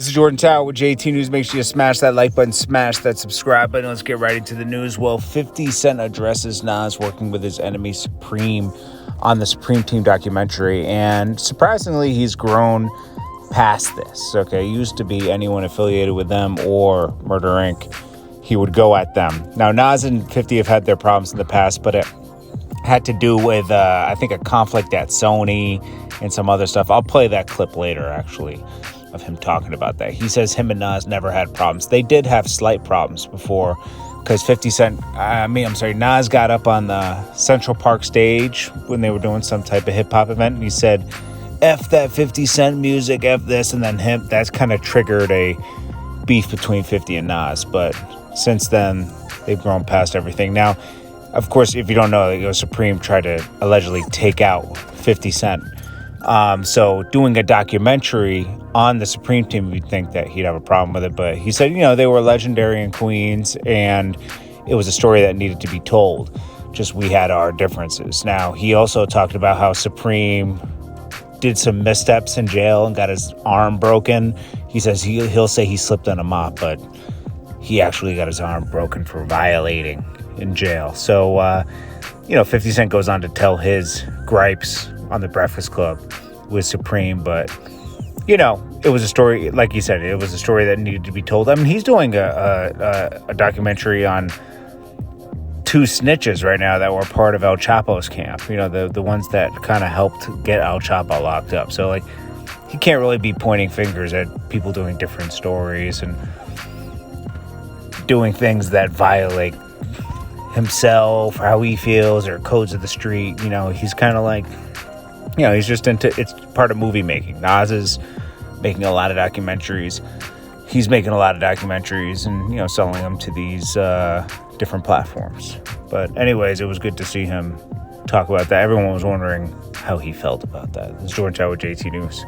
This is Jordan Tower with JT News. Make sure you smash that like button, smash that subscribe button. Let's get right into the news. Well, 50 Cent addresses Nas working with his enemy Supreme on the Supreme Team documentary. And surprisingly, he's grown past this. Okay, he used to be anyone affiliated with them or Murder Inc. He would go at them. Now, Nas and 50 have had their problems in the past, but it had to do with, I think, a conflict at Sony and some other stuff. I'll play that clip later, actually, of him talking about that. He says him and Nas never had problems. They did have slight problems before, because Nas got up on the Central Park stage when they were doing some type of hip-hop event, and he said, F that 50 Cent music, F this, and then him. That's kind of triggered a beef between 50 and Nas, but since then, they've grown past everything. Now, of course, if you don't know, Supreme tried to allegedly take out 50 Cent. So doing a documentary on the Supreme Team, you'd think that he'd have a problem with it. But he said, they were legendary in Queens, and it was a story that needed to be told. Just we had our differences. Now, he also talked about how Supreme did some missteps in jail and got his arm broken. He says he'll say he slipped on a mop, but he actually got his arm broken for violating in jail. So, 50 Cent goes on to tell his gripes on the Breakfast Club with Supreme, but it was a story, like you said, it was a story that needed to be told. I mean, he's doing a documentary on two snitches right now that were part of El Chapo's camp, the ones that kind of helped get El Chapo locked up. So, he can't really be pointing fingers at people doing different stories and doing things that violate himself or how he feels or codes of the street. He's kind of like, he's just it's part of movie making. Nas is making a lot of documentaries. He's making a lot of documentaries and, selling them to these different platforms. But anyways, it was good to see him talk about that. Everyone was wondering how he felt about that. This is Jordan Chow with JT News.